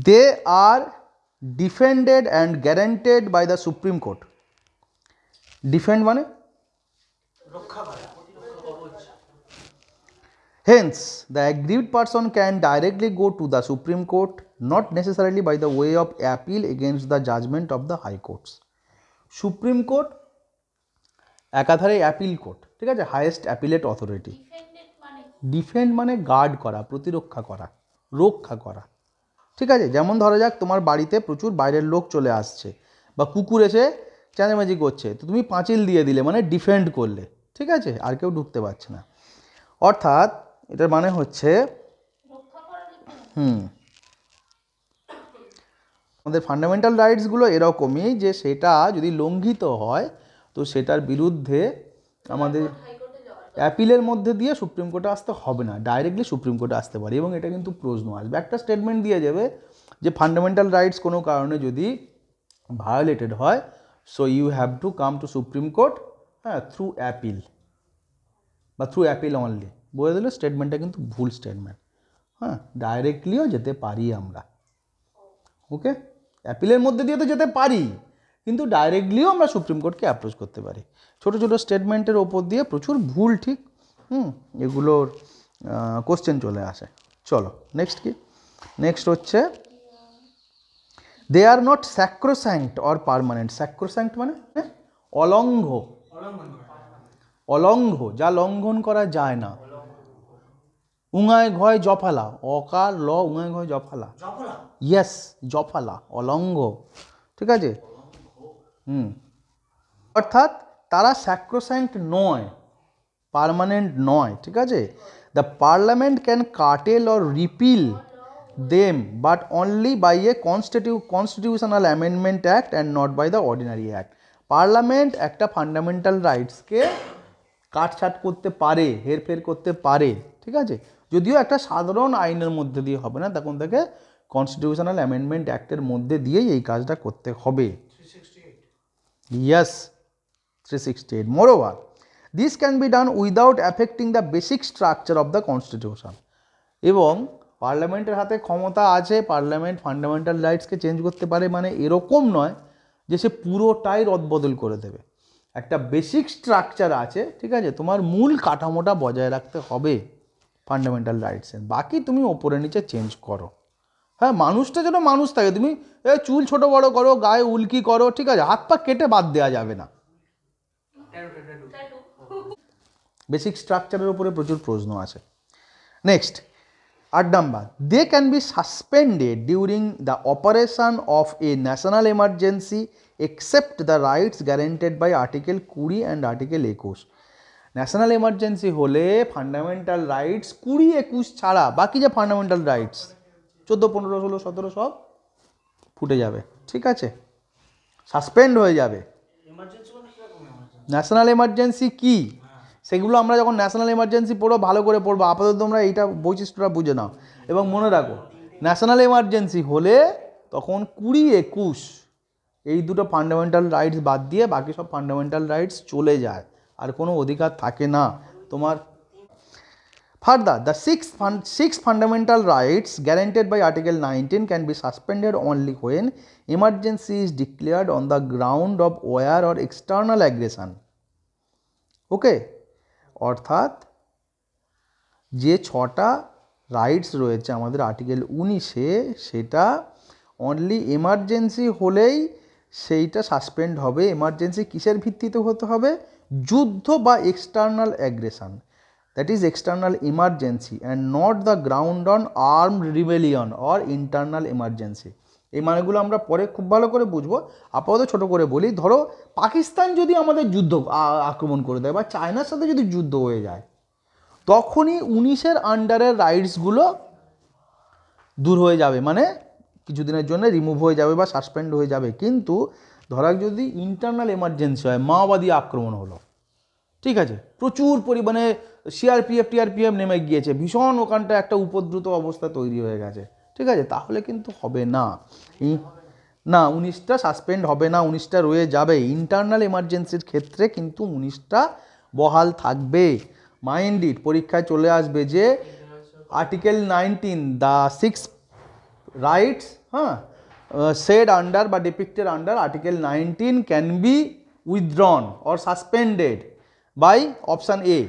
They are defended and guaranteed by the supreme Court. Defend মানে hence the aggrieved person can directly go to the Supreme Court, not necessarily by the way of appeal against the judgment of the high courts. Supreme court একাধারে appeal court, ঠিক আছে, highest appellate authority. Defend মানে guard করা, প্রতিরক্ষা করা, রক্ষা করা, ঠিক আছে। যেমন ধরা যাক তোমার বাড়িতে প্রচুর বাইরের লোক চলে আসছে বা কুকুর এসে চেঁচামেচি করছে, তো তুমি পাঁচিল দিয়ে দিলে মানে ডিফেন্ড করলে, ঠিক আছে, আর কেউ ঢুকতে পারছে না। অর্থাৎ এটার মানে হচ্ছে আমাদের ফান্ডামেন্টাল রাইটসগুলো এরকমই যে সেটা যদি লঙ্ঘিত হয় তো সেটার বিরুদ্ধে আমাদের অ্যাপিলের মধ্যে দিয়ে সুপ্রিম কোর্টে আসতে হবে না, ডাইরেক্টলি সুপ্রিম কোর্টে আসতে পারে। এবং এটা কিন্তু প্রশ্ন আসবে, একটা স্টেটমেন্ট দিয়ে যাবে যে ফান্ডামেন্টাল রাইটস কোনো কারণে যদি ভায়োলেটেড হয়, so you have to come to Supreme Court, হ্যাঁ, থ্রু অ্যাপিল বা থ্রু অ্যাপিল অনলি। বলে দিল স্টেটমেন্টটা কিন্তু ভুল স্টেটমেন্ট, হ্যাঁ, ডাইরেক্টলিও যেতে পারি আমরা, ওকে। অ্যাপিলের মধ্যে দিয়ে তো যেতে পারি, কিন্তু ডাইরেক্টলিও আমরা সুপ্রিম কোর্টকে অ্যাপ্রোচ করতে পারি। ছোটো ছোটো স্টেটমেন্টের ওপর দিয়ে প্রচুর ভুল ঠিক এগুলোর কোশ্চেন চলে আসে। চলো নেক্সট কি, নেক্সট হচ্ছে দে আর নট স্যাক্রোস্যাঙ্ক্ট অর পারমানেন্ট। স্যাক্রোস্যাঙ্ক্ট মানে অলঙ্ঘ, অলঙ্ঘ, যা লঙ্ঘন করা যায় না। উঙায় ঘয় জফালা, অকার ল উঙায় ঘয় জফালা, ইয়েস জফালা, অলঙ্ঘ, ঠিক আছে। অর্থাৎ তারা স্যাক্রোস্যাঙ্ক্ট নয়, পার্মানেন্ট নয়, ঠিক আছে। The parliament can curtail or repeal them but only by a constitutional amendment act and not by the ordinary act. Parliament একটা ফান্ডামেন্টাল রাইটসকে কাটছাট করতে পারে, হেরফের করতে পারে, ঠিক আছে, যদিও একটা সাধারণ আইনের মধ্যে দিয়ে হবে না, তখন তাকে কনস্টিটিউশনাল অ্যামেন্ডমেন্ট অ্যাক্টের মধ্যে দিয়েই এই কাজটা করতে হবে। Yes, 368. Moreover, this can be done without affecting the basic structure of the constitution. এবং পার্লামেন্টের হাতে ক্ষমতা আছে, পার্লামেন্ট ফান্ডামেন্টাল রাইটসকে চেঞ্জ করতে পারে, মানে এরকম নয় যে সে পুরোটাই রদবদল করে দেবে। একটা বেসিক স্ট্রাকচার আছে, ঠিক আছে, তোমার মূল কাঠামোটা বজায় রাখতে হবে ফান্ডামেন্টাল রাইটসের, বাকি তুমি ওপরে নিচে চেঞ্জ করো। হ্যাঁ, মানুষটা যেন মানুষ থাকে, তুমি চুল ছোট বড় করো, গায়ে উল্কি করো, ঠিক আছে, হাত পা কেটে বাদ দেওয়া যাবে না। বেসিক স্ট্রাকচারের উপরে প্রচুর প্রশ্ন আছে। Next 8 number, they can be suspended during the operation of a national emergency except the rights guaranteed by article 20 and article 21। National emergency হলে ফান্ডামেন্টাল রাইটস 20, 21 ছাড়া বাকি যে ফান্ডামেন্টাল রাইটস 14, 15, 16, 17 সব ফুটে যাবে, ঠিক আছে, সাসপেন্ড হয়ে যাবে। ন্যাশনাল এমার্জেন্সি কি সেগুলো আমরা যখন ন্যাশনাল এমার্জেন্সি পড়ো ভালো করে পড়বো, আপাতত তোমরা এইটা বৈশিষ্ট্যটা বুঝে নাও এবং মনে রাখো, ন্যাশনাল এমার্জেন্সি হলে তখন 20, 21 এই দুটো ফান্ডামেন্টাল রাইটস বাদ দিয়ে বাকি সব ফান্ডামেন্টাল রাইটস চলে যায়, আর কোনো অধিকার থাকে না তোমার। Further, the six fundamental rights guaranteed by Article 19 can be suspended only when emergency is declared on the ground of war or external aggression. Okay? অর্থাৎ যে 6টা রাইটস রয়েছে আমাদের আর্টিকেল 19-এ, সেটা অনলি এমার্জেন্সি হলেই সেইটা সাসপেন্ড হবে। এমার্জেন্সি কিসের ভিত্তিতে হতে হবে? যুদ্ধ বা external aggression, that is external emergency and not the ground on armed rebellion or internal emergency. এই মানেগুলো আমরা পরে খুব ভালো করে বুঝবো, আপাতত ছোট করে বলি। ধরো পাকিস্তান যদি আমাদের যুদ্ধ আক্রমণ করে দেয় বা চায়নার সাথে যদি যুদ্ধ হয়ে যায়, তখনই 19-এর আন্ডারের রাইটসগুলো দূর হয়ে যাবে, মানে কিছুদিনের জন্য রিমুভ হয়ে যাবে বা সাসপেন্ড হয়ে যাবে। কিন্তু ধরা যদি ইন্টারনাল এমার্জেন্সি হয়, মাওবাদী আক্রমণ হলো, ঠিক আছে, প্রচুর পরিমাণে টিআরপিএফ নেমে গিয়েছে, ভীষণ ওখানটা একটা উপদ্রুত অবস্থা তৈরি হয়ে গেছে, ঠিক আছে, তাহলে কিন্তু হবে না, না 19টা সাসপেন্ড হবে না, 19টা রয়ে যাবে। ইন্টারনাল এমার্জেন্সির ক্ষেত্রে কিন্তু 19টা বহাল থাকবে। মাইন্ড ইট, পরীক্ষায় চলে আসবে যে article 19 the 6 rights said under বা depicted under Article 19 can be withdrawn or suspended by option A,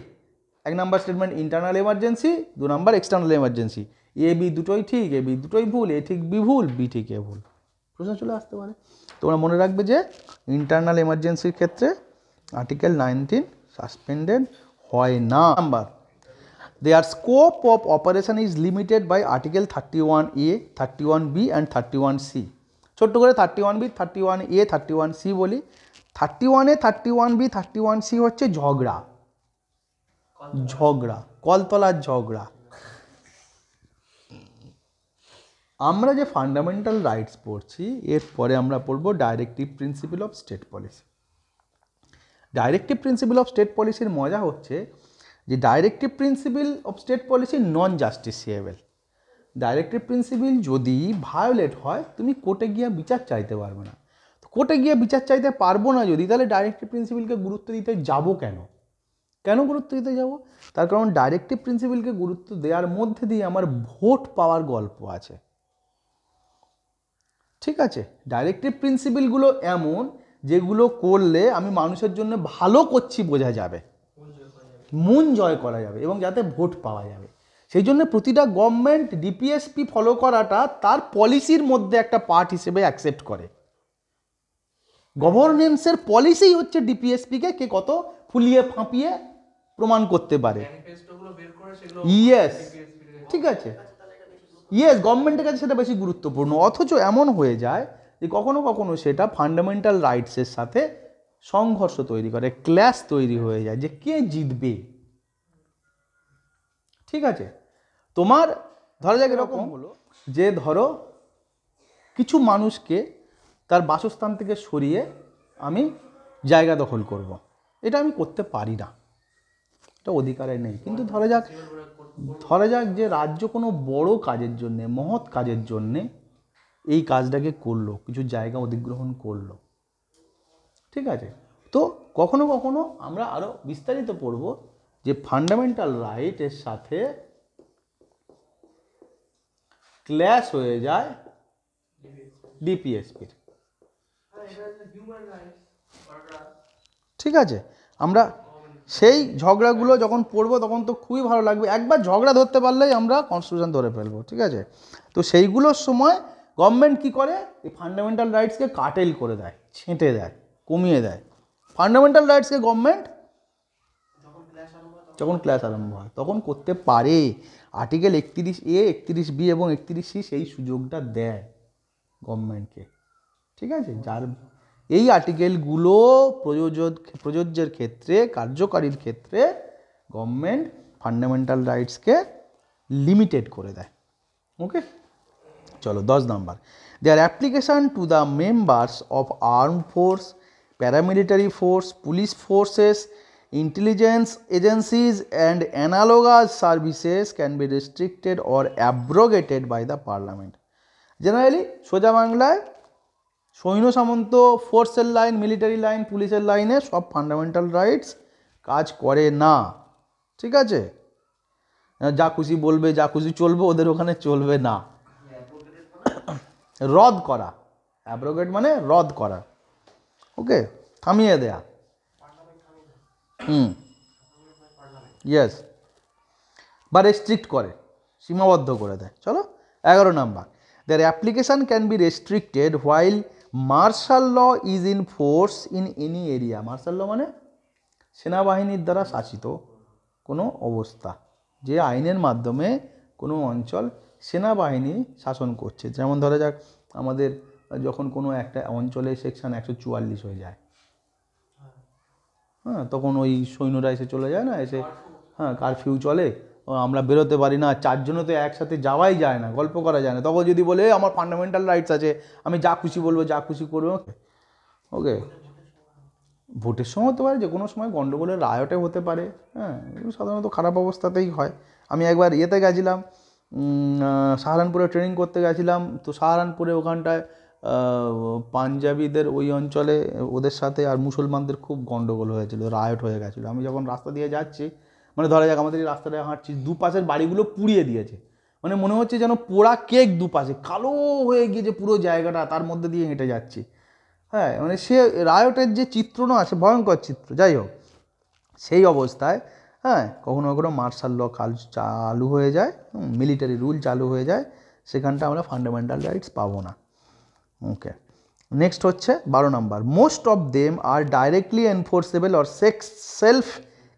1 number statement internal emergency, 2 number external emergency. A B দুটোই ঠিক, এ বি দুটোই ভুল, এ ঠিক বি ভুল, বি ঠিক এ ভুল, প্রশ্ন চলে আসতে পারে। তোমরা মনে রাখবে যে ইন্টারনাল এমার্জেন্সির ক্ষেত্রে আর্টিকেল 19 সাসপেন্ডেড হয় না। Number, their scope of operation is limited by Article 31A, 31B and 31C. ছোট্ট করে 31B, 31A, 31C বলি। 31A, 31B, 31C হচ্ছে ঝগড়া, কলতলার ঝগড়া। আমরা যে ফান্ডামেন্টাল রাইটস পড়ছি, এরপরে আমরা পড়বো directive principle of state policy. Directive principle of state পলিসির মজা হচ্ছে যে directive principle of state policy non justiciable. Directive principle যদি ভায়োলেট হয়, তুমি কোর্টে গিয়ে বিচার চাইতে পারবে না। তো কোর্টে গিয়ে বিচার চাইতে পারবো না যদি, তাহলে ডাইরেক্টিভ প্রিন্সিপালকে গুরুত্ব দিতে যাবো কেন? কেন গুরুত্ব দিতে যাব? তার কারণ ডাইরেক্টিভ প্রিন্সিপালকে গুরুত্ব দেওয়ার মধ্যে দিয়ে আমার ভোট পাওয়ার গল্প আছে। ঠিক আছে, ডাইরেক্টিভ প্রিন্সিপালগুলো এমন যেগুলো করলে আমি মানুষের জন্য ভালো করছি বোঝা যাবে, মন জয় করা যাবে এবং যাতে ভোট পাওয়া যাবে। সেই জন্য প্রতিটা গভর্নমেন্ট ডিপিএসপি ফলো করাটা তার পলিসির মধ্যে একটা পার্ট হিসেবে অ্যাকসেপ্ট করে। গভর্নেন্সের পলিসি হচ্ছে ডিপিএসপিকে কে কত ফুলিয়ে ফাঁপিয়ে প্রমাণ করতে পারে। ইয়েস, ঠিক আছে, ইয়েস, গভর্নমেন্টের কাছে সেটা বেশি গুরুত্বপূর্ণ। অথচ এমন হয়ে যায় যে কখনো কখনো সেটা ফান্ডামেন্টাল রাইটসের সাথে সংঘর্ষ তৈরি করে, ক্ল্যাশ তৈরি হয়ে যায় যে কে জিতবে। ঠিক আছে, তোমার ধরা যাক এরকম হলো যে ধরো কিছু মানুষকে তার বাসস্থান থেকে সরিয়ে আমি জায়গা দখল করব, এটা আমি করতে পারি না, এটা অধিকারে নেই। কিন্তু ধরা যাক যে রাজ্য কোনো বড় কাজের জন্যে, মহৎ কাজের জন্যে এই কাজটাকে করলো, কিছু জায়গা অধিগ্রহণ করলো। ঠিক আছে, তো কখনো কখনো আমরা আরও বিস্তারিত পড়ব যে ফান্ডামেন্টাল রাইটের সাথে ক্ল্যাশ হয়ে যায় ডিপিএসপির। ঠিক আছে, আমরা সেই ঝগড়াগুলো যখন পড়বো তখন তো খুবই ভালো লাগবে। একবার ঝগড়া ধরতে পারলেই আমরা কনস্টিটিউশন ধরে ফেলবো। ঠিক আছে, তো সেইগুলোর সময় গভর্নমেন্ট কি করে, এই ফান্ডামেন্টাল রাইটসকে কাটেল করে দেয়, ছেঁটে দেয়, কমিয়ে দেয়। ফান্ডামেন্টাল রাইটসকে গভর্নমেন্ট যখন ক্লাস আরম্ভ হয় তখন করতে পারে। আর্টিকেল 31A, 31B এবং 31C সেই সুযোগটা দেয় গভর্নমেন্টকে। ঠিক আছে, যার এই আর্টিকেলগুলো প্রযোজ্যের ক্ষেত্রে, কার্যকারীর ক্ষেত্রে গভর্নমেন্ট ফান্ডামেন্টাল রাইটসকে লিমিটেড করে দেয়। ওকে, চলো 10 number, their application to the members of arm force, paramilitary force, police forces, intelligence agencies and analogous services can be restricted or abrogated by the parliament. Generally সোজা বাংলায় সৈন্য সামন্ত ফোর্সের line, military line, পুলিশের লাইনে সব fundamental rights কাজ করে না। ঠিক আছে, যা খুশি বলবে, যা খুশি চলবে, ওদের ওখানে চলবে না। রদ করা, অ্যাব্রোগেট মানে রদ করা। ওকে, থামিয়ে দেয়া। ইয়েস, বা রেস্ট্রিক্ট করে, সীমাবদ্ধ করে দেয়। চলো 11 number, their application can be restricted while martial law is in force in any area. Martial law মানে সেনাবাহিনীর দ্বারা শাসিত কোনো অবস্থা, যে আইনের মাধ্যমে কোনো অঞ্চল সেনাবাহিনী শাসন করছে। যেমন ধরা যাক আমাদের যখন কোনো একটা অঞ্চলে সেকশন 144 হয়ে যায়, তখন ওই সৈন্যরা এসে চলে যায় না, এসে কারফিউ চলে, আমরা বেরোতে পারি না, 4 জনও তো একসাথে যাওয়াই যায় না, গল্প করা যায় না। তখন যদি বলে আমার ফান্ডামেন্টাল রাইটস আছে, আমি যা খুশি বলবো, যা খুশি করবো। ওকে, ভোটের সময় হতে পারে, যে কোনো সময় গণ্ডগোলের রায়টে হতে পারে। সাধারণত খারাপ অবস্থাতেই হয়। আমি একবার ইয়েতে গেছিলাম, সাহারানপুরে ট্রেনিং করতে গেছিলাম। তো সাহারানপুরে ওখানটায় পাঞ্জাবিদের ওই অঞ্চলে ওদের সাথে আর মুসলমানদের খুব গণ্ডগোল হয়েছিল, রায়ট হয়ে গেছিলো। আমি যখন রাস্তা দিয়ে যাচ্ছি, মানে ধরা যাক আমাদের এই রাস্তাটায় হাঁটছি, দুপাশের বাড়িগুলো পুড়িয়ে দিয়েছে, মানে মনে হচ্ছে যেন পোড়া কেক দুপাশে কালো হয়ে গিয়ে যে পুরো জায়গাটা তার মধ্যে দিয়ে হেঁটে যাচ্ছি। হ্যাঁ, মানে সে রায়টের যে চিত্র না, সে ভয়ঙ্কর চিত্র। যাই হোক, সেই অবস্থায় হ্যাঁ কখনো কখনো মার্শাল ল চালু হয়ে যায়, মিলিটারি রুল চালু হয়ে যায়, সেখানটা আমরা ফান্ডামেন্টাল রাইটস পাবো না। ওকে, নেক্সট হচ্ছে 12 নম্বর, most of them are directly enforceable or self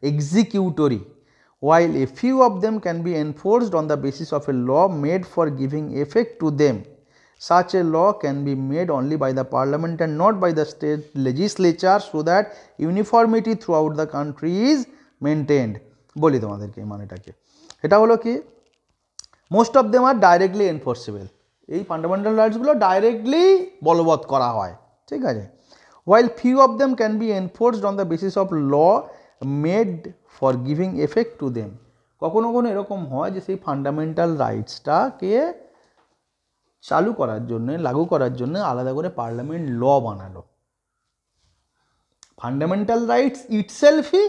executory while a few of them can be enforced on the basis of a law made for giving effect to them. Such a law can be made only by the parliament and not by the state legislature so that uniformity throughout the country is maintained. বলি তোমাদেরকে এই মানেটাকে, এটা হলো কি, most of them are directly enforceable, এই fundamental রাইটসগুলো directly বলবৎ করা হয়, ঠিক আছে। while few of them can be enforced on the basis of law made for giving effect to them. কখনো কখনো এরকম হয় যে সেই ফান্ডামেন্টাল রাইটসটাকে চালু করার জন্য, লাগু করার জন্য আলাদা করে পার্লামেন্ট ল বানালো, ফান্ডামেন্টাল রাইটস ইটসেলফই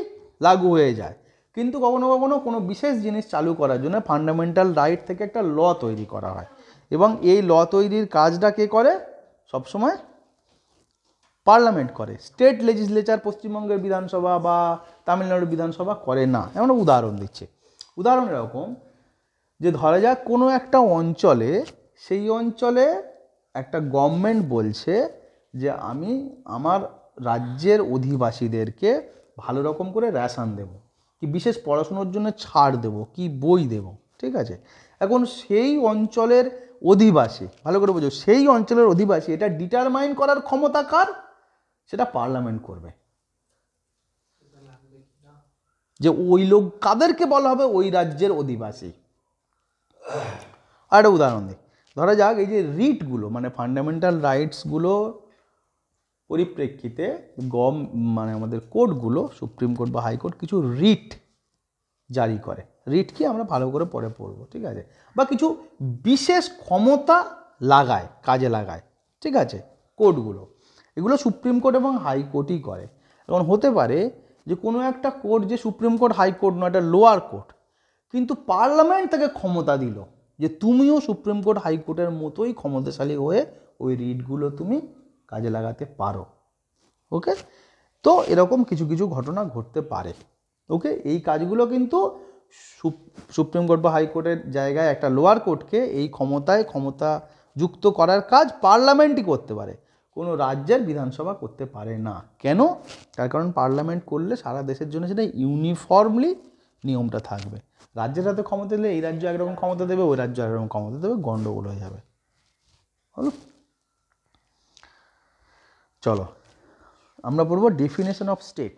লাগু হয়ে যায়, কিন্তু কখনো কখনো কোনো বিশেষ জিনিস চালু করার জন্য ফান্ডামেন্টাল রাইট থেকে একটা ল তৈরি করা হয়, এবং এই ল তৈরির কাজটা কে করে? সবসময় পার্লামেন্ট করে, স্টেট লেজিসলেচার পশ্চিমবঙ্গের বিধানসভা বা তামিলনাড়ুর বিধানসভা করে না। এমন উদাহরণ দিচ্ছে, উদাহরণ এরকম যে ধরা যাক কোনো একটা অঞ্চলে, সেই অঞ্চলে একটা গভর্নমেন্ট বলছে যে আমি আমার রাজ্যের অধিবাসীদেরকে ভালো রকম করে রেশন দেব, কি বিশেষ পড়াশুনোর জন্য ছাড় দেব, কি বই দেব, ঠিক আছে। এখন সেই অঞ্চলের অধিবাসী, ভালো করে বোঝো, সেই অঞ্চলের অধিবাসী এটা ডিটারমাইন করার ক্ষমতা কার? সেটা পার্লামেন্ট করবে, যে ওই লোক কাদেরকে বলা হবে ওই রাজ্যের অধিবাসী। আর একটা উদাহরণ দিই, ধরা যাক এই যে রিটগুলো, মানে ফান্ডামেন্টাল রাইটসগুলো পরিপ্রেক্ষিতে মানে আমাদের কোর্টগুলো, সুপ্রিম কোর্ট বা হাইকোর্ট কিছু রিট জারি করে। রিট কি আমরা ভালো করে পরে পড়বো, ঠিক আছে, বা কিছু বিশেষ ক্ষমতা লাগায়, কাজে লাগায়, ঠিক আছে, কোর্টগুলো। এগুলো সুপ্রিম কোর্ট এবং হাইকোর্টই করে। এখন হতে পারে যে কোনো একটা কোর্ট যে সুপ্রিম কোর্ট হাইকোর্ট নয়, এটা লোয়ার কোর্ট, কিন্তু পার্লামেন্ট তাকে ক্ষমতা দিল যে তুমিও সুপ্রিম কোর্ট হাইকোর্টের মতোই ক্ষমতাশালী হয়ে ওই রিটগুলো তুমি কাজে লাগাতে পারো। ওকে, তো এরকম কিছু কিছু ঘটনা ঘটতে পারে। ওকে, এই কাজগুলো কিন্তু সুপ্রিম কোর্ট বা হাইকোর্টের জায়গায় একটা লোয়ার কোর্টকে এই ক্ষমতা যুক্ত করার কাজ পার্লামেন্টই করতে পারে, কোনো রাজ্যের বিধানসভা করতে পারে না। কেন? তার কারণ পার্লামেন্ট করলে সারা দেশের জন্য সেটা ইউনিফর্মলি নিয়মটা থাকবে। রাজ্যের হাতে ক্ষমতা দিলে এই রাজ্য একরকম ক্ষমতা দেবে, ওই রাজ্য একরকম ক্ষমতা দেবে, গন্ডগোল হয়ে যাবে। হলো, চলো আমরা পড়বো ডেফিনেশন অফ স্টেট।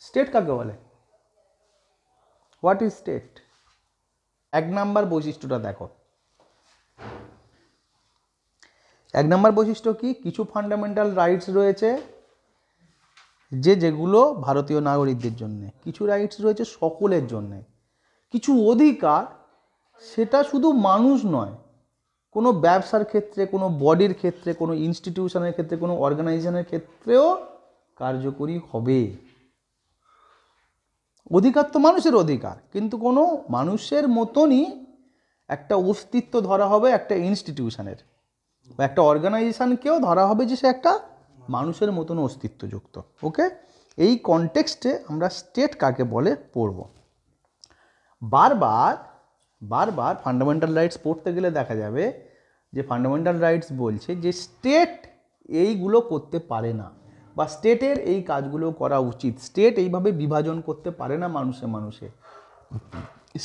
স্টেট কাকে বলে? What is state? 1 নম্বর বৈশিষ্ট্যটা দেখো। 1 নম্বর বৈশিষ্ট্য কি? কিছু ফান্ডামেন্টাল রাইটস রয়েছে যেগুলো ভারতীয় নাগরিকদের জন্য, কিছু রাইটস রয়েছে সকলের জন্য, কিছু অধিকার সেটা শুধু মানুষ নয়, কোনো ব্যবসার ক্ষেত্রে, কোনো বডির ক্ষেত্রে, কোনো ইনস্টিটিউশনের ক্ষেত্রে, কোনো অর্গানাইজেশনের ক্ষেত্রেও কার্যকরী হবে। অধিকার তো মানুষের অধিকার, কিন্তু কোনো মানুষের মতনই একটা অস্তিত্ব ধরা হবে একটা ইনস্টিটিউশনের, বা একটা অর্গানাইজেশনকেও ধরা হবে যে সে একটা মানুষের মতন অস্তিত্বযুক্ত। ওকে, এই কনটেক্সটে আমরা স্টেট কাকে বলে পড়ব। বারবার ফান্ডামেন্টাল রাইটস পড়তে গেলে দেখা যাবে যে ফান্ডামেন্টাল রাইটস বলছে যে স্টেট এইগুলো করতে পারে না, বা স্টেটের এই কাজগুলো করা উচিত, স্টেট এইভাবে বিভাজন করতে পারে না মানুষে।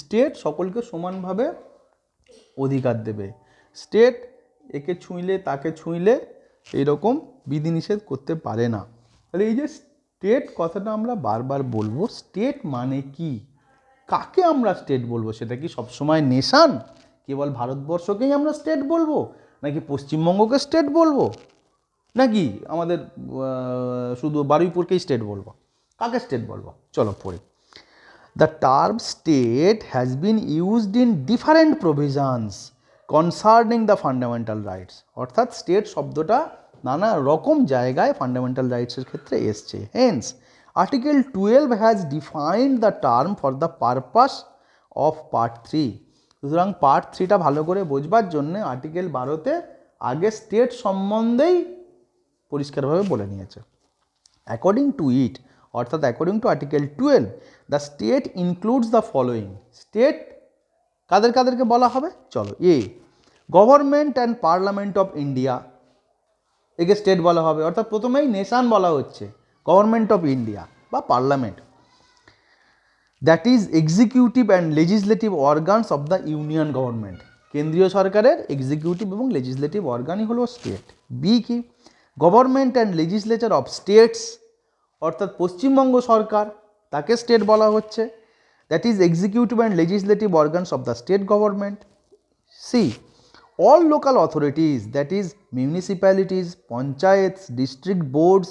স্টেট সকলকে সমানভাবে অধিকার দেবে, স্টেট একে ছুঁইলে তাকে ছুঁইলে এইরকম বিধিনিষেধ করতে পারে না। তাহলে এই যে স্টেট কথাটা আমরা বারবার বলবো, স্টেট মানে কি, কাকে আমরা স্টেট বলবো? সেটা কি সবসময় নেশান, কেবল ভারতবর্ষকেই আমরা স্টেট বলবো, নাকি পশ্চিমবঙ্গকে স্টেট বলবো, নাকি আমাদের শুধু বারুইপুরকেই স্টেট বলবো? কাকে স্টেট বলবো? চলো পড়ি। The term state has been used in different provisions concerning the fundamental rights. অর্থাৎ স্টেট শব্দটা নানা রকম জায়গায় ফান্ডামেন্টাল রাইটসের ক্ষেত্রে এসছে। Hence, Article 12 has defined the term for the purpose of Part 3. সুতরাং পার্ট 3টা ভালো করে বোঝবার জন্য আর্টিকেল 12তে আগে স্টেট সম্বন্ধেই পরিষ্কারভাবে বলে নিয়েছে। অ্যাকর্ডিং টু ইট, অর্থাৎ according to article 12, the state includes the following. State কাদেরকে বলা হবে? চলো, a government and parliament of India, একে স্টেট বলা হবে, অর্থাৎ প্রথমেই নেশান বলা হচ্ছে, গভর্নমেন্ট অফ ইন্ডিয়া বা parliament, that is executive and legislative organs of the union government. কেন্দ্রীয় সরকারের এক্সিকিউটিভ এবং লেজিসলেটিভ অর্গানই হলো স্টেট। বি কি? Government and legislature of states, অর্থাৎ পশ্চিমবঙ্গ সরকার, তাকে স্টেট বলা হচ্ছে, that is executive and legislative organs of the state government. C all local authorities, that is municipalities, panchayats, district boards,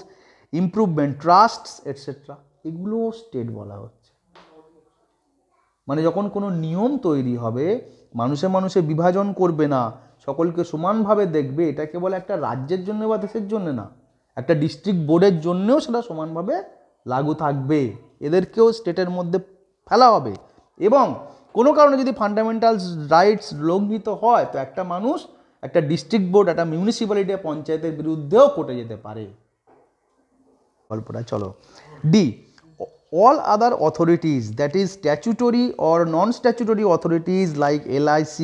improvement trusts etcetera, এগুলোও state বলা হচ্ছে। মানে যখন কোনো নিয়ম তৈরি হবে, মানুষে বিভাজন করবে না, সকলকে সমানভাবে দেখবে, এটা কেবল একটা রাজ্যের জন্য বা দেশের জন্য না, একটা ডিস্ট্রিক্ট বোর্ডের জন্যও সেটা সমানভাবে লাগু থাকবে, এদেরকেও স্টেটের মধ্যে ফেলা হবে। এবং কোনো কারণে যদি ফান্ডামেন্টাল রাইটস লঙ্ঘিত হয়, তো একটা মানুষ একটা ডিস্ট্রিক্ট বোর্ড, একটা মিউনিসিপ্যালিটি, পঞ্চায়েতের বিরুদ্ধেও কোর্টে যেতে পারে। গল্পটা চলো। D all other authorities, that is statutory or non-statutory authorities like LIC,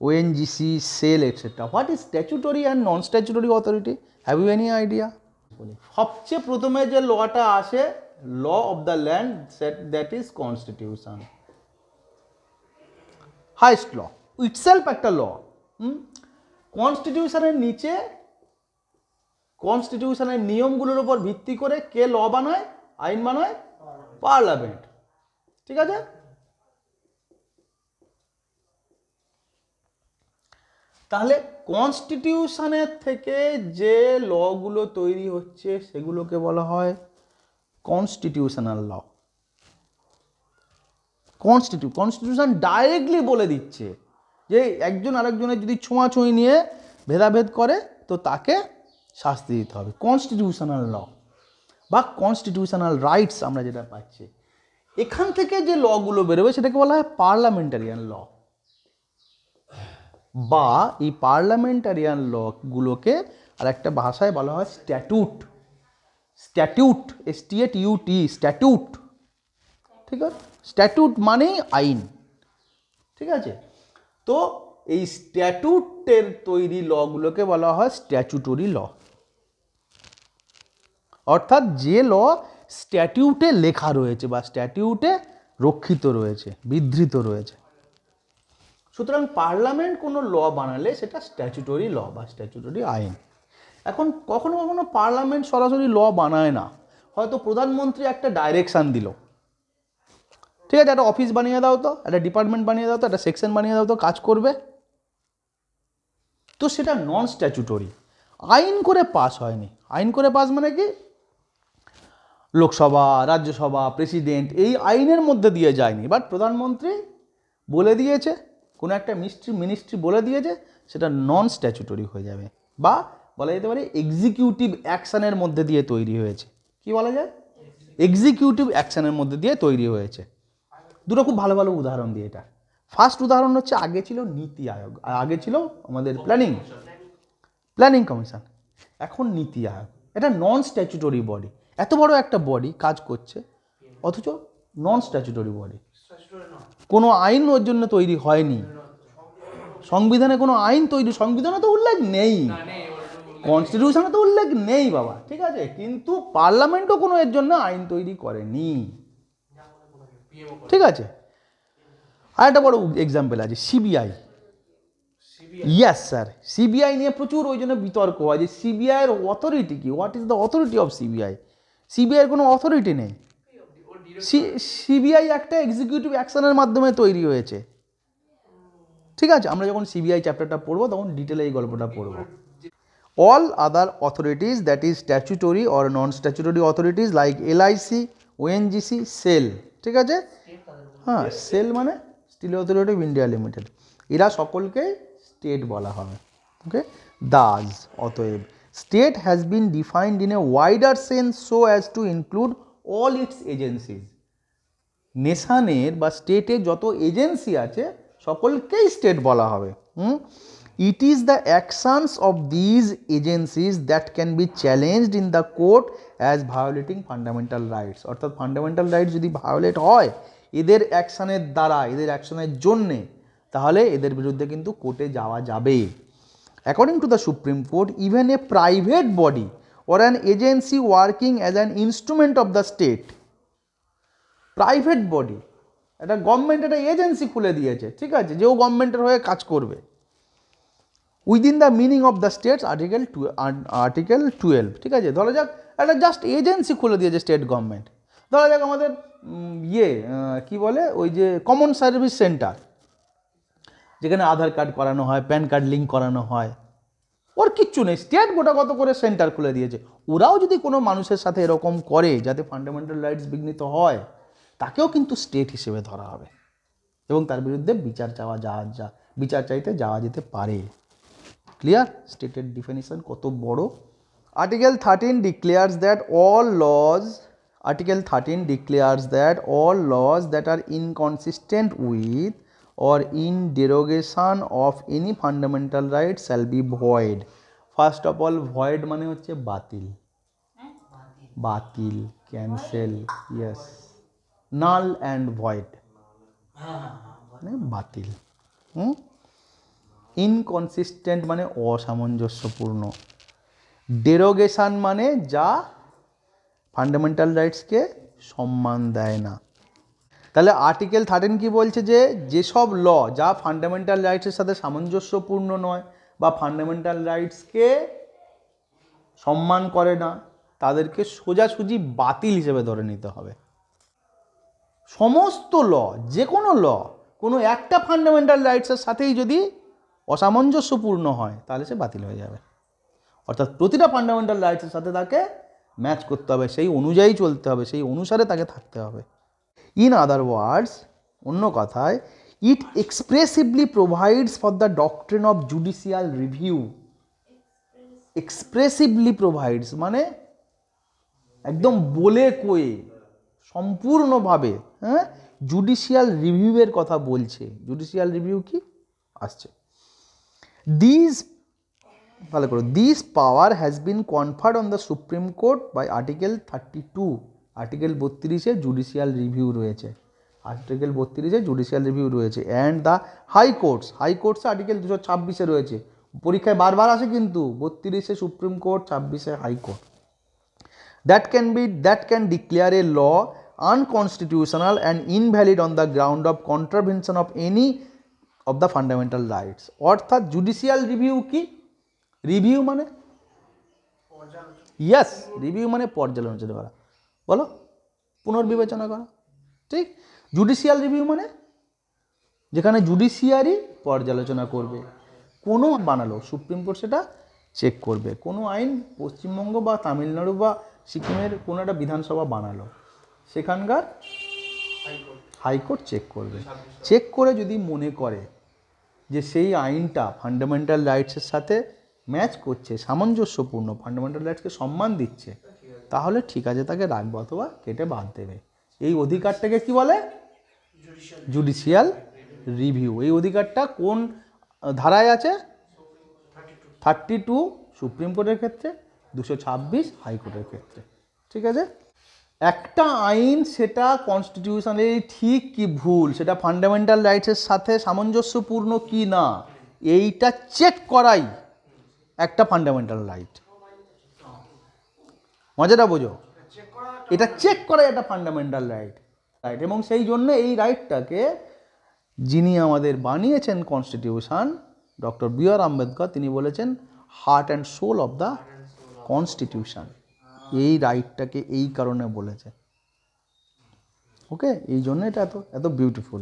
ONGC, SAIL, etc. What is statutory and non-statutory authority? Have you any idea? সবচেয়ে প্রথমে যে লটা আসে, law of the land, that is constitution, highest law, itself একটা law. কনস্টিটিউশনের নিচে, কনস্টিটিউশনের নিয়মগুলোর উপর ভিত্তি করে কে ল বানায়, আইন বানায়? পার্লামেন্ট। ঠিক আছে? তাহলে কনস্টিটিউশনের থেকে যে লগুলো তৈরি হচ্ছে সেগুলোকে বলা হয় কনস্টিটিউশনাল ল। কনস্টিটিউশন ডাইরেক্টলি বলে দিচ্ছে যে একজন আরেকজনের যদি ছোঁয়াছুঁই নিয়ে ভেদাভেদ করে তো তাকে শাস্তি দিতে হবে। কনস্টিটিউশনাল ল বা কনস্টিটিউশনাল রাইটস আমরা যেটা পাচ্ছি, এখান থেকে যে লগুলো বেরোবে সেটাকে বলা হয় পার্লামেন্টারিয়ান ল, বা এই পার্লামেন্টারিয়ান লগুলোকে আর একটা ভাষায় বলা হয় স্ট্যাটুট। Statute, STATUT, statute. ঠিক আছে? স্ট্যাটুট মানেই আইন। ঠিক আছে? তো এই স্ট্যাটুটের তৈরি লগুলোকে বলা হয় স্ট্যাচুটরি ল, অর্থাৎ যে ল স্ট্যাটিউটে লেখা রয়েছে বা স্ট্যাটিউটে রক্ষিত রয়েছে, বিধৃত রয়েছে। সুতরাং পার্লামেন্ট কোনো ল বানালে সেটা স্ট্যাচুটরি ল বা স্ট্যাচুটরি আইন। এখন কখনো কখনো পার্লামেন্ট সরাসরি ল বানায় না, হয়তো প্রধানমন্ত্রী একটা ডাইরেকশান দিল, ঠিক আছে, একটা অফিস বানিয়ে দাও তো, একটা ডিপার্টমেন্ট বানিয়ে দাও তো, একটা সেকশন বানিয়ে দাও তো, কাজ করবে, তো সেটা নন স্ট্যাচুটরি, আইন করে পাস হয়নি। আইন করে পাস মানে কি? লোকসভা, রাজ্যসভা, প্রেসিডেন্ট এই আইনের মধ্যে দিয়ে যায়নি, বাট প্রধানমন্ত্রী বলে দিয়েছে, কোনো একটা মিনিস্ট্রি বলে দিয়েছে, সেটা নন স্ট্যাচুটরি হয়ে যাবে, বা বলা যেতে পারে এক্সিকিউটিভ অ্যাকশানের মধ্যে দিয়ে তৈরি হয়েছে। কি বলা যায়? এক্সিকিউটিভ অ্যাকশানের মধ্যে দিয়ে তৈরি হয়েছে। দুটো খুব ভালো ভালো উদাহরণ দিয়ে এটা। ফার্স্ট উদাহরণ হচ্ছে, আগে ছিল নীতি আয়োগ, আর আগে ছিল আমাদের প্ল্যানিং কমিশন, এখন নীতি আয়োগ। এটা নন স্ট্যাচুটরি বডি, এত বড় একটা বডি কাজ করছে, অথচ নন স্ট্যাচুটরি বডি, কোনো আইন ওর জন্য তৈরি হয়নি, সংবিধানে কোনো আইন তৈরি, সংবিধানে তো উল্লেখ নেই, কনস্টিটিউশনে তো উল্লেখ নেই বাবা, ঠিক আছে, কিন্তু পার্লামেন্টও কোনো এর জন্য আইন তৈরি করেনি। ঠিক আছে? আর একটা বড় এক্সাম্পল আছে, সিবিআই। ইয়েস স্যার, সিবিআই নিয়ে প্রচুর ওই জন্য বিতর্ক হয় যে সিবিআইয়ের অথরিটি কি, what is the authority of CBI. সিবিআইয়ের কোনো অথরিটি নেই। সিবিআই একটা এক্সিকিউটিভ অ্যাকশনের মাধ্যমে তৈরি হয়েছে। ঠিক আছে? আমরা যখন সিবিআই চ্যাপ্টারটা পড়বো তখন ডিটেলে এই গল্পটা পড়বো। All other authorities, that is statutory or non statutory authorities like LIC, ONGC, SAIL. ঠিক আছে? হ্যাঁ, সেল মানে steel authority of India limited, এরা সকলকে স্টেট বলা হবে। ওকে, দাস, অতএব state has been defined in a wider sense so as to include all its agencies. নেশানের বা স্টেটের যত এজেন্সি আছে সকলকেই স্টেট বলা হবে। It is the actions of these agencies that can be challenged in the court as violating fundamental rights. অর্থাৎ fundamental rights যদি ভায়োলেট হয় এদের অ্যাকশনের দ্বারা, এদের অ্যাকশনের জন্যে, তাহলে এদের বিরুদ্ধে কিন্তু কোর্টে যাওয়া যাবে। According to the supreme court, even a private body or an agency working as an instrument of the state, private body, একটা গভর্নমেন্ট একটা এজেন্সি খুলে দিয়েছে, ঠিক আছে, যেও গভর্নমেন্টের হয়ে কাজ করবে, within the meaning of the states article 12, ঠিক আছে, ধরা যাক একটা জাস্ট এজেন্সি খুলে দিয়েছে স্টেট গভর্নমেন্ট, ধরা যাক আমাদের কি বলে ওই যে কমন সার্ভিস সেন্টার, যেখানে আধার কার্ড করানো হয়, প্যান কার্ড লিঙ্ক করানো হয়, ওর কিচ্ছু নেই, স্টেট গোটাগত করে সেন্টার খুলে দিয়েছে। ওরাও যদি কোনো মানুষের সাথে এরকম করে যাতে ফান্ডামেন্টাল রাইটস বিঘ্নিত হয়, তাকেও কিন্তু স্টেট হিসেবে ধরা হবে এবং তার বিরুদ্ধে বিচার চাইতে যাওয়া যেতে পারে। ক্লিয়ার? স্টেটের ডিফিনিশন কত বড়। Article 13 declares that all laws that are inconsistent with or in derogation of any fundamental right shall be void. First of all, void মানে হচ্ছে বাতিল, cancel, yes, null and void মানে বাতিল। ইনকনসিস্টেন্ট মানে অসামঞ্জস্যপূর্ণ, ডেরোগেশন মানে যা ফান্ডামেন্টাল রাইটসকে সম্মান দেয় না। তাহলে আর্টিকেল 13 কি বলছে, যে যেসব ল যা ফান্ডামেন্টাল রাইটসের সাথে সামঞ্জস্যপূর্ণ নয় বা ফান্ডামেন্টাল রাইটসকে সম্মান করে না, তাদেরকে সোজাসুজি বাতিল হিসেবে ধরে নিতে হবে। সমস্ত ল, যে কোনো একটা ফান্ডামেন্টাল রাইটসের সাথেই যদি অসামঞ্জস্যপূর্ণ হয় তাহলে সে বাতিল হয়ে যাবে। অর্থাৎ প্রতিটা ফান্ডামেন্টাল রাইটসের সাথে তাকে ম্যাচ করতে হবে, সেই অনুযায়ী চলতে হবে, সেই অনুসারে তাকে থাকতে হবে। ইন আদার ওয়ার্ডস, অন্য কথায়, it expressively provides for the doctrine of judicial review. Expressively provides মানে একদম বলে কয়ে সম্পূর্ণভাবে, হ্যাঁ, জুডিশিয়াল রিভিউয়ের কথা বলছে। জুডিশিয়াল রিভিউ কি আসছে, this power has been conferred on the supreme court by article 32। Article 32-এ জুডিশিয়াল রিভিউ রয়েছে, অ্যান্ড দ্য হাইকোর্টসে আর্টিকেল 226-এ রয়েছে। পরীক্ষায় বারবার আসে কিন্তু, 32-এ সুপ্রিম কোর্ট, 26-এ high court. that can declare a law unconstitutional and invalid on the ground of contravention of any of the fundamental rights. অর্থাৎ জুডিশিয়াল রিভিউ কি? রিভিউ মানে রিভিউ মানে পর্যালোচনা করা, বলো, পুনর্বিবেচনা করা, ঠিক। জুডিশিয়াল রিভিউ মানে যেখানে জুডিশিয়ারি পর্যালোচনা করবে, কোনো বানালো সুপ্রিম কোর্ট সেটা চেক করবে। কোনো আইন পশ্চিমবঙ্গ বা তামিলনাড়ু বা সিকিমের কোনো একটা বিধানসভা বানালো, সেখানকার হাইকোর্ট চেক করবে। চেক করে যদি মনে করে যে সেই আইনটা ফান্ডামেন্টাল রাইটসের সাথে ম্যাচ করছে, সামঞ্জস্যপূর্ণ, ফান্ডামেন্টাল রাইটসকে সম্মান দিচ্ছে, তাহলে ঠিক আছে, তাকে রাখবে অথবা কেটে বাদ দেবে। এই অধিকারটাকে কি বলে? Judicial review. এই অধিকারটা কোন ধারায় আছে? 32 সুপ্রিম কোর্টের ক্ষেত্রে, 226 হাইকোর্টের ক্ষেত্রে, ঠিক আছে। একটা আইন সেটা কনস্টিটিউশনালি ঠিক কি ভুল, সেটা ফান্ডামেন্টাল রাইটসের সাথে সামঞ্জস্যপূর্ণ কি না, এইটা চেক করাই একটা ফান্ডামেন্টাল রাইট। মজাটা বোঝো, এটা চেক করাই একটা ফান্ডামেন্টাল রাইট। এবং সেই জন্য এই রাইটটাকে যিনি আমাদের বানিয়েছেন কনস্টিটিউশন, ডক্টর বি.আর. আম্বেদকর, তিনি বলেছেন heart and soul of the constitution. এই রাইটটাকে এই কারণে বলেছে, ওকে, এই জন্য এটা এত beautiful.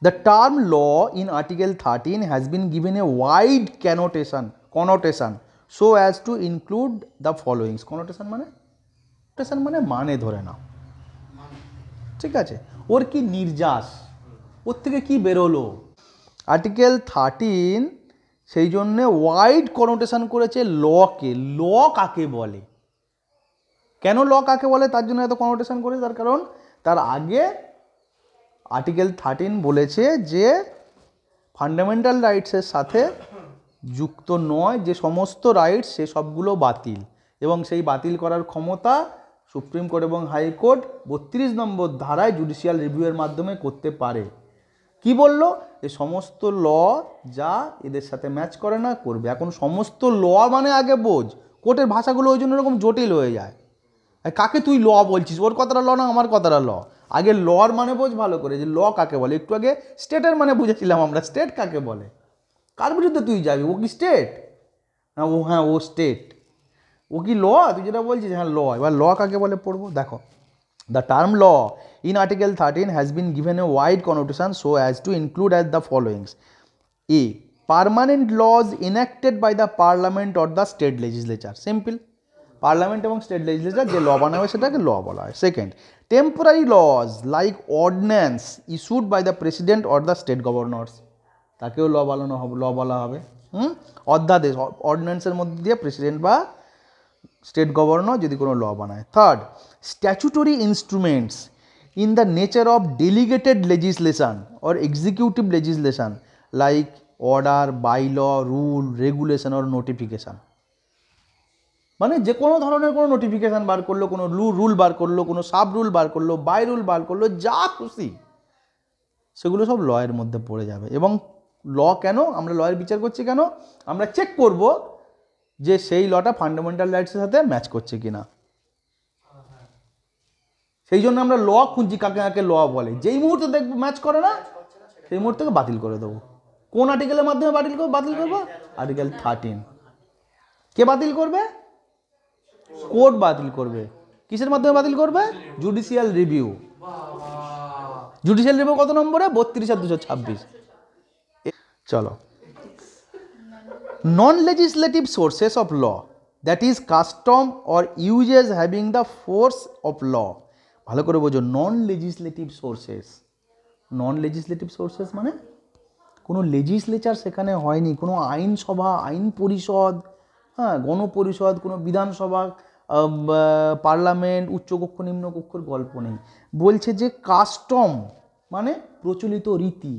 The term law in article 13 has been given a wide connotation so as to include the followings. Connotation মানে ধরে নাও, ঠিক আছে, ওর কি নির্যাস, ওর থেকে কি বেরোলো। আর্টিকেল 13 সেই জন্যে ওয়াইড কনোটেশন করেছে লকে। ল কাকে বলে, কেন ল কাকে বলে, তার জন্য এত কনোটেশন করে, তার কারণ তার আগে আর্টিকেল 13 বলেছে যে ফান্ডামেন্টাল রাইটসের সাথে যুক্ত নয়, যে সমস্ত রাইটস সে সবগুলো বাতিল, এবং সেই বাতিল করার ক্ষমতা সুপ্রিম কোর্ট এবং হাইকোর্ট 32 নম্বর ধারায় জুডিশিয়াল রিভিউয়ের মাধ্যমে করতে পারে। কি বললো? এই সমস্ত ল যা এদের সাথে ম্যাচ করে না করবে। এখন সমস্ত ল মানে আগে বোঝ, কোর্টের ভাষাগুলো ওই জন্য এরকম জটিল হয়ে যায়। কাকে তুই ল বলছিস? ওর কথাটা ল না আমার কথাটা ল? আগে লর মানে বোঝ ভালো করে, যে ল কাকে বলে। একটু আগে স্টেটের মানে বুঝেছিলাম আমরা, স্টেট কাকে বলে। কার বিরুদ্ধে তুই যাবি? ও কি স্টেট? না ও, হ্যাঁ ও স্টেট। ও কি ল? তুই যেটা বলছিস হ্যাঁ ল। এবার ল কাকে বলে পড়বো, দেখো। The term law in Article 13 has been given a wide connotation so as to include as the followings: A. Permanent laws enacted by the Parliament or the state legislature. Simple. Parliament এবং state legislature যে ল বানাবে সেটাকে ল বলা হয়। Second, temporary laws like ordinance issued by the president or the state governors, তাকেও ল বানানো হবে, ল বলা হবে। অধ্যাদেশ, অর্ডিন্যান্সের মধ্যে দিয়ে প্রেসিডেন্ট বা স্টেট গভর্নর যদি কোনো ল বানায়। Third, statutory instruments in the nature of delegated legislation or executive legislation like order, bile, rule, regulation or notification. মানে যে কোনো ধরনের কোনো নোটিফিকেশান বার করলো, কোনো রুল বার করলো, কোনো সাব রুল বার করলো, বাই রুল বার করলো, যা খুশি সেগুলো সব লয়ের মধ্যে পড়ে যাবে। এবং ল কেন আমরা লয়ের বিচার করছি? কেন? আমরা চেক করব যে সেই লটা ফান্ডামেন্টাল রাইটসের সাথে ম্যাচ করছে কিনা। সেই জন্য আমরা ল খুঁজছি, কাকে কাকে ল বলে। যেই মুহূর্তে দেখবো ম্যাচ করে না, সেই মুহূর্তে বাতিল করে দেবো। কোন আর্টিকেলের মাধ্যমে বাতিল করবো? আর্টিকেল 13। কে বাতিল করবে? কোর্ট বাতিল করবে। কিসের মাধ্যমে বাতিল করবে? Judicial review. জুডিশিয়াল রিভিউ কত নম্বরে? 32 আর 226। চলো, non-legislative sources of law, that is custom or uses having the force of law. ভালো করে বোঝো, নন লেজিসলেটিভ সোর্সেস। নন লেজিসলেটিভ সোর্সেস মানে কোনো লেজিসলেচার সেখানে হয়নি, কোনো আইনসভা, আইন পরিষদ, হ্যাঁ গণপরিষদ, কোনো বিধানসভা, পার্লামেন্ট, উচ্চকক্ষ নিম্নকক্ষর গল্প নেই। বলছে যে কাস্টম মানে প্রচলিত রীতি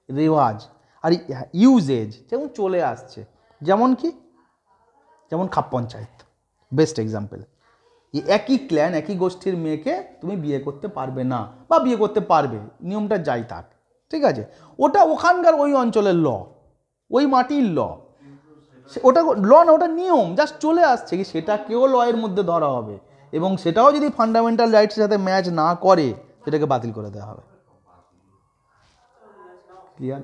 রেওয়াজ, আর ইউজেজ যেমন চলে আসছে, যেমন কি, যেমন খাপ পঞ্চায়েত বেস্ট এক্সাম্পল। এই একই ক্ল্যান, একই গোষ্ঠীর মেয়েকে তুমি বিয়ে করতে পারবে না, বা বিয়ে করতে পারবে, নিয়মটা যাই থাক, ঠিক আছে? ওটা ওখানকার ওই অঞ্চলের ল, ওই মাটির ল, ওটা ল না, ওটা নিয়ম, জাস্ট চলে আসছে কি, সেটাকেও লয়ের মধ্যে ধরা হবে। এবং সেটাও যদি ফান্ডামেন্টাল রাইটসের সাথে ম্যাচ না করে, সেটাকে বাতিল করে দেওয়া হবে। ক্লিয়ার?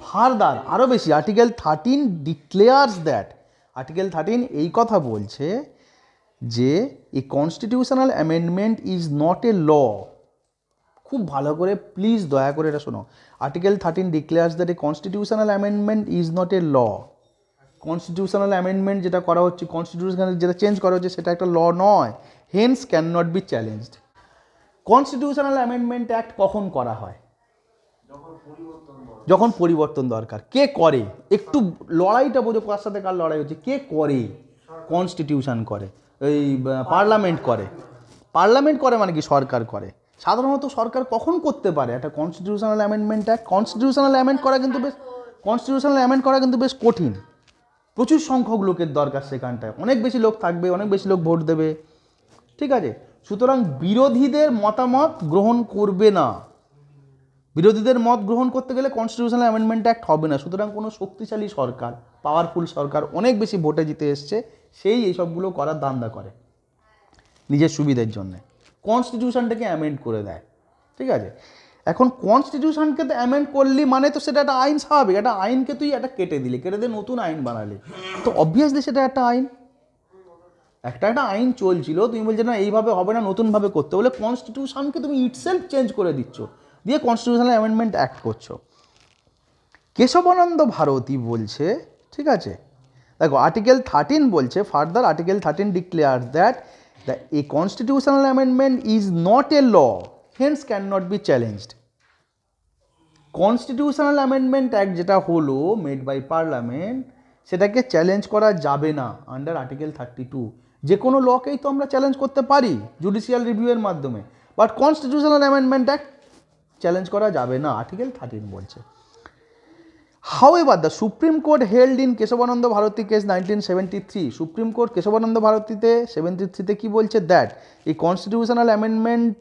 ফার্দার আরও বেশি, আর্টিকেল 13 ডিক্লেয়ার্স দ্যাট, আর্টিকেল 13 এই কথা বলছে যে a constitutional amendment is not a law. খুব ভালো করে প্লিজ দয়া করে এটা শোনো। Article 13 declares that a constitutional amendment is not a law. Constitutional amendment যেটা করা হচ্ছে, কনস্টিটিউশনাল যেটা চেঞ্জ করা হচ্ছে, সেটা একটা ল নয়, hence can not be challenged. Constitutional amendment act কখন করা হয়? যখন পরিবর্তন দরকার। কে করে? একটু লড়াইটা বোঝো, কার সাথে কার লড়াই হচ্ছে। কে করে? কনস্টিটিউশন করে, এই পার্লামেন্ট করে। পার্লামেন্ট করে মানে কি? সরকার করে। সাধারণত সরকার কখন করতে পারে? একটা constitutional amendment act. Constitutional amend করা কিন্তু বেশ কঠিন। প্রচুর সংখ্যক লোকের দরকার সেখানটায়, অনেক বেশি লোক থাকবে, অনেক বেশি লোক ভোট দেবে, ঠিক আছে? সুতরাং বিরোধীদের মতামত গ্রহণ করবে না। বিরোধীদের মত গ্রহণ করতে গেলে কনস্টিটিউশনাল অ্যামেন্ডমেন্ট অ্যাক্ট হবে না। সুতরাং কোনো শক্তিশালী সরকার, পাওয়ারফুল সরকার, অনেক বেশি ভোটে জিতে এসছে, সেই এইসবগুলো করার ধান্দা করে নিজের সুবিধের জন্যে, কনস্টিটিউশনটাকে অ্যামেন্ড করে দেয়, ঠিক আছে? এখন কনস্টিটিউশনকে তো অ্যামেন্ড করলি মানে তো সেটা একটা আইন, স্বাভাবিক। একটা আইনকে তুই একটা কেটে দিয়ে নতুন আইন বানালি, তো অবভিয়াসলি সেটা একটা আইন। একটা আইন চলছিল, তুমি বলছো না এইভাবে হবে না, নতুনভাবে করতে, বলে কনস্টিটিউশনকে তুমি ইটসেলফ চেঞ্জ করে দিচ্ছ, দিয়ে কনস্টিটিউশনাল অ্যামেন্ডমেন্ট অ্যাক্ট করছো। কেশবানন্দ ভারতী বলছে, ঠিক আছে, দেখো আর্টিকেল 13 বলছে further, article 13 declares that a constitutional amendment is not a law, hence can not be challenged. Constitutional amendment act যেটা হলো মেড বাই পার্লামেন্ট, সেটাকে চ্যালেঞ্জ করা যাবে না আন্ডার আর্টিকেল 32। যে কোনো লকেই তো আমরা চ্যালেঞ্জ করতে পারি জুডিশিয়াল রিভিউয়ের মাধ্যমে, but constitutional amendment act challenge করা যাবে না, আর্টিকেল 13 বলছে। However, the Supreme Court held in Kesavananda Bharati case 1973, Supreme Court Kesavananda Bharatiতে 73তে কি বলছে, that a constitutional amendment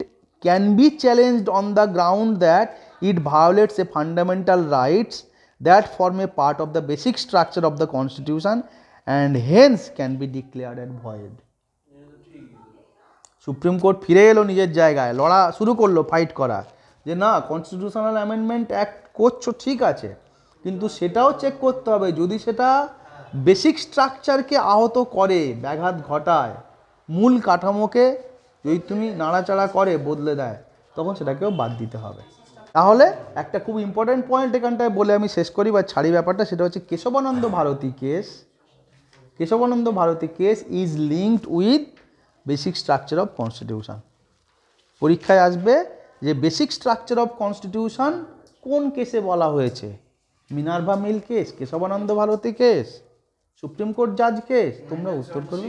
can be challenged on the ground that it violates a fundamental rights that form a part of the basic structure of the constitution and hence can be declared as void. Supreme court ফিরে এলো নিজের জায়গায়, লড়া শুরু করলো, fight করা, যে না কনস্টিটিউশনাল অ্যামেন্ডমেন্ট অ্যাক্ট করছো ঠিক আছে, কিন্তু সেটাও চেক করতে হবে, যদি সেটা বেসিক স্ট্রাকচারকে আহত করে, ব্যাঘাত ঘটায়, মূল কাঠামোকে যদি তুমি নাড়াচাড়া করে বদলে দেয়, তখন সেটাকেও বাদ দিতে হবে। তাহলে একটা খুব ইম্পর্ট্যান্ট পয়েন্ট এখানটায় বলে আমি শেষ করি বা ছাড়ি ব্যাপারটা, সেটা হচ্ছে Kesavananda Bharati case, Kesavananda Bharati case is linked with basic structure of constitution. পরীক্ষায় আসবে যে বেসিক স্ট্রাকচার অফ কনস্টিটিউশন কোন কেসে বলা হয়েছে, Minerva mill case, Kesavananda Bharati case, supreme court জাজ কেস, তোমরা উত্তর করবে।